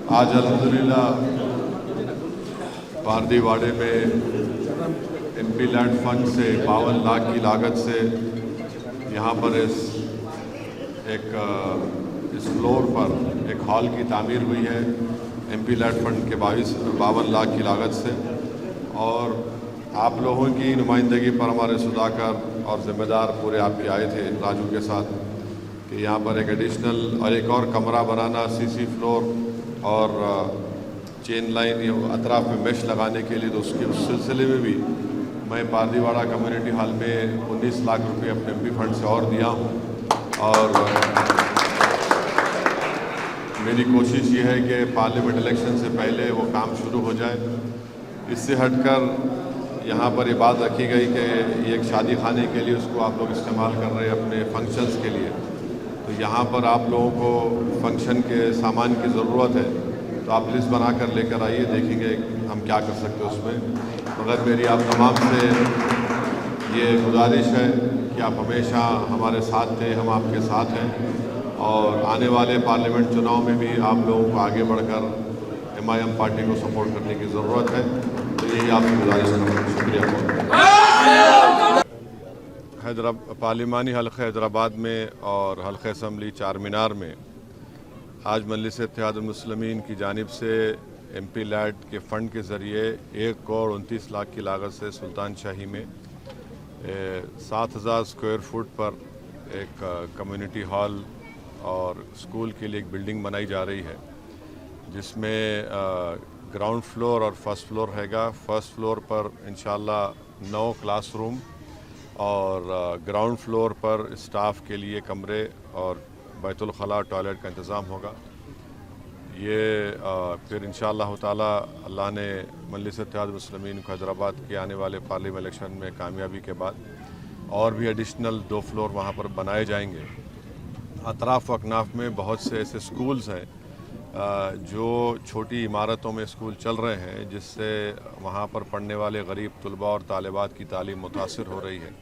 आज अल्हम्दुलिल्लाह पारदीवाड़े में MP लैंड फंड से 52 लाख की लागत से यहाँ पर इस फ्लोर पर एक हॉल की तामीर हुई है MP लैंड फंड के 52 लाख की लागत से। और आप लोगों की नुमाइंदगी पर हमारे सुधाकर और ज़िम्मेदार पूरे आपके आए थे राजू के साथ कि यहाँ पर एक एडिशनल और एक और कमरा बनाना, CC फ्लोर और चेन लाइन अतराफ में मेश लगाने के लिए, तो उस सिलसिले में भी मैं पारदीवाड़ा कम्युनिटी हॉल में 19 लाख रुपए अपने MP फंड से और दिया हूँ। और मेरी कोशिश ये है कि पार्लियामेंट इलेक्शन से पहले वो काम शुरू हो जाए। इससे हटकर यहाँ पर ये बात रखी गई कि ये एक शादी खाने के लिए उसको आप लोग इस्तेमाल कर रहे हैं अपने फंक्शंस के लिए, तो यहाँ पर आप लोगों को फंक्शन के सामान की ज़रूरत है, तो आप लिस्ट बना कर लेकर आइए, देखेंगे हम क्या कर सकते हैं उसमें। मगर मेरी आप तमाम से ये गुजारिश है कि आप हमेशा हमारे साथ थे, हम आपके साथ हैं, और आने वाले पार्लियामेंट चुनाव में भी आप लोगों को आगे बढ़कर MIM पार्टी को सपोर्ट करने की ज़रूरत है। तो यही आपकी गुजारिश है। शुक्रिया। पार्लिमानी हल्क़े हैदराबााद में और हल्क़े असम्बली चार मीनार में आज मजलिस इत्तेहादुल मुस्लिमीन की जानिब से MP लैंड के फ़ंड के ज़रिए 1,29 लाख की लागत से सुल्तान शाही में 7,000 स्क्वायर फुट पर एक कम्युनिटी हॉल और स्कूल के लिए एक बिल्डिंग बनाई जा रही है, जिसमें ग्राउंड फ्लोर और फर्स्ट फ्लोर हैगा। फर्स्ट फ्लोर पर इंशाल्लाह 9 क्लासरूम और ग्राउंड फ्लोर पर स्टाफ के लिए कमरे और बैतुल खला टॉयलेट का इंतज़ाम होगा। ये फिर इंशाअल्लाह ताला अल्लाह ने मजलिस इत्तेहादुल मुस्लिमीन को हैदराबाद के आने वाले पार्लियामेंट इलेक्शन में कामयाबी के बाद और भी एडिशनल 2 फ्लोर वहाँ पर बनाए जाएंगे। अतराफ़ व अकनाफ़ में बहुत से ऐसे स्कूल्स हैं जो छोटी इमारतों में स्कूल चल रहे हैं, जिससे वहाँ पर पढ़ने वाले गरीब तलबा और तालिबात की तालीम मुतासिर हो रही है।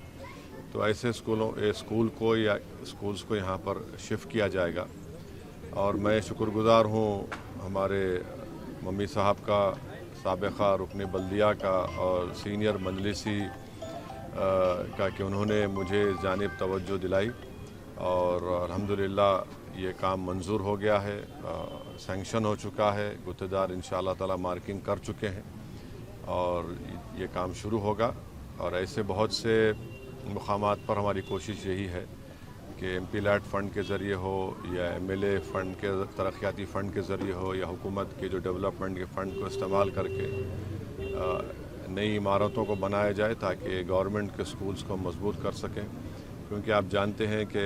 तो ऐसे स्कूल को या स्कूल्स को यहाँ पर शिफ्ट किया जाएगा। और मैं शुक्रगुज़ार हूँ हमारे मम्मी साहब का, साबिक़ा रुकन बल्दिया का और सीनियर मजलिसी का कि उन्होंने मुझे जानिब तवज्जो दिलाई और अल्हम्दुलिल्लाह ये काम मंजूर हो गया है, सैंक्शन हो चुका है। गुत्तेदार इंशाअल्लाह ताला मार्किंग कर चुके हैं और ये काम शुरू होगा। और ऐसे बहुत से मुकामात पर हमारी कोशिश यही है कि MP लैंड फ़ंड के ज़रिए हो या MLA फ़ंड के तरक्याती फ़ंड के ज़रिए हो या हुकूमत के जो डेवलपमेंट के फ़ंड को इस्तेमाल करके नई इमारतों को बनाया जाए ताकि गवर्नमेंट के स्कूल्स को मजबूत कर सकें। क्योंकि आप जानते हैं कि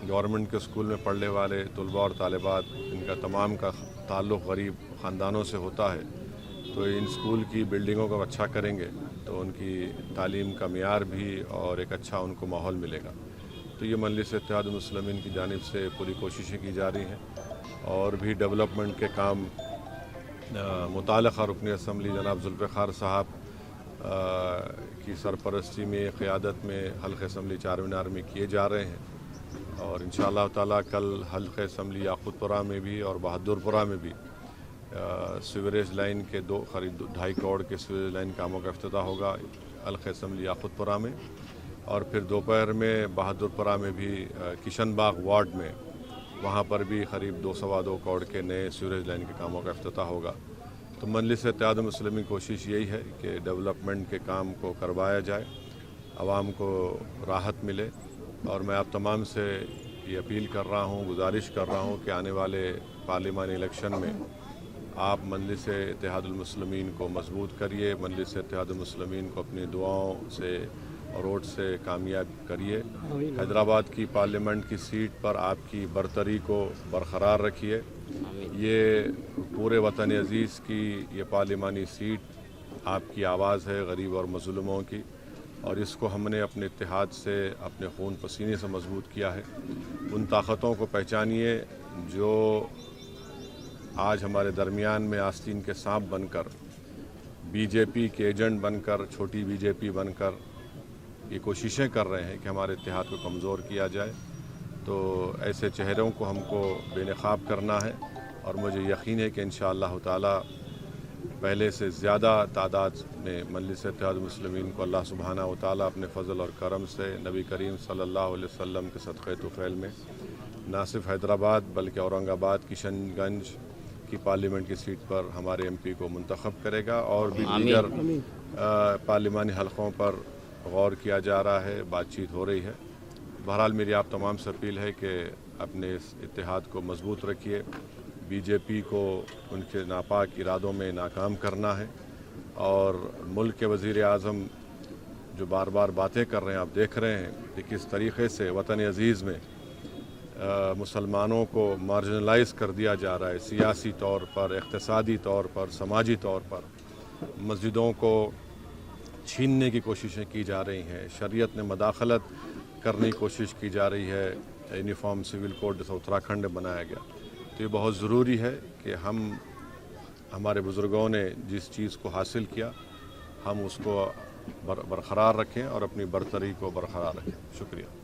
गवर्नमेंट के स्कूल में पढ़ने वाले तलबा और तालिबात, इनका तमाम का ताल्लुक़ गरीब ख़ानदानों से होता है, तो इन स्कूल की बिल्डिंगों को अच्छा करेंगे तो उनकी तालीम का मियार भी और एक अच्छा उनको माहौल मिलेगा। तो ये मजलिस इत्तेहादुल मुस्लिमीन की जानिब से पूरी कोशिशें की जा रही हैं और भी डेवलपमेंट के काम मुताल्लिक़ा रुकन असम्बली जनाब ज़ुल्फ़िकार साहब की सरपरस्ती में, क़ियादत में हल्क़े असम्बली चार मीनार में किए जा रहे हैं। और इंशाअल्लाह ताला कल हल्क़े असम्बली याक़ूतपुरा में भी और बहादुरपुरा में भी सीवरेज लाइन के करीब 2.5 करोड़ के सीवरेज लाइन कामों का इफ्तिताह होगा हल्क़े असम्बली याक़ूतपुरा में। और फिर दोपहर में बहादुरपुरा में भी किशन बाग वार्ड में वहाँ पर भी करीब 2-2.25 करोड़ के नए सीवरेज लाइन के कामों का इफ्तिताह होगा। तो मजलिस इत्तेहादुल मुस्लिमीन की कोशिश यही है कि डेवलपमेंट के काम को करवाया जाए, आवाम को राहत मिले। और मैं आप तमाम से ये अपील कर रहा हूँ, गुजारिश कर रहा हूँ कि आने वाले पार्लिमानी इलेक्शन में आप मजलिस इत्तेहादुल मुस्लिमीन को मजबूत करिए, मजलिस इत्तेहादुल मुस्लिमीन को अपनी दुआओं से और वोट से कामयाब करिए। हैदराबाद की पार्लियामेंट की सीट पर आपकी बरतरी को बरकरार रखिए। ये पूरे वतन अज़ीज़ की ये पार्लिमानी सीट आपकी आवाज़ है गरीब और मज़लूमों की, और इसको हमने अपने इत्तेहाद से, अपने खून पसीने से मजबूत किया है। उन ताकतों को पहचानिए जो आज हमारे दरमियान में आस्तीन के सांप बनकर, BJP के एजेंट बनकर, छोटी BJP बनकर ये कोशिशें कर रहे हैं कि हमारे इत्तेहाद को कमज़ोर किया जाए। तो ऐसे चेहरों को हमको बेनकाब करना है اور مجھے یقین ہے کہ انشاءاللہ تعالی پہلے سے زیادہ تعداد میں مجلس اتحاد المسلمین کو اللہ سبحانہ و تعالی اپنے فضل اور کرم سے نبی کریم صلی اللہ علیہ وسلم کے صدقہ طفیل میں نہ صرف حیدرآباد بلکہ اورنگ آباد کشن گنج کی پارلیمنٹ کی سیٹ پر ہمارے ایم پی کو منتخب کرے گا، اور بھی دیگر پارلیمانی حلقوں پر غور کیا جا رہا ہے، بات چیت ہو رہی ہے۔ بہرحال میری آپ تمام سے اپیل ہے کہ اپنے اس اتحاد کو مضبوط رکھیے، بی جے پی کو ان کے ناپاک ارادوں میں ناکام کرنا ہے، اور ملک کے وزیر اعظم جو بار بار باتیں کر رہے ہیں، آپ دیکھ رہے ہیں کہ کس طریقے سے وطن عزیز میں مسلمانوں کو مارجنلائز کر دیا جا رہا ہے، سیاسی طور پر، اقتصادی طور پر، سماجی طور پر مسجدوں کو چھیننے کی کوششیں کی جا رہی ہیں، شریعت میں مداخلت کرنے کی کوشش کی جا رہی ہے، یونیفارم سول کوڈ جیسا اتراکھنڈ میں بنایا گیا۔ تو یہ بہت ضروری ہے کہ ہمارے بزرگوں نے جس چیز کو حاصل کیا ہم اس کو برقرار رکھیں اور اپنی برتری کو برقرار رکھیں۔ شکریہ۔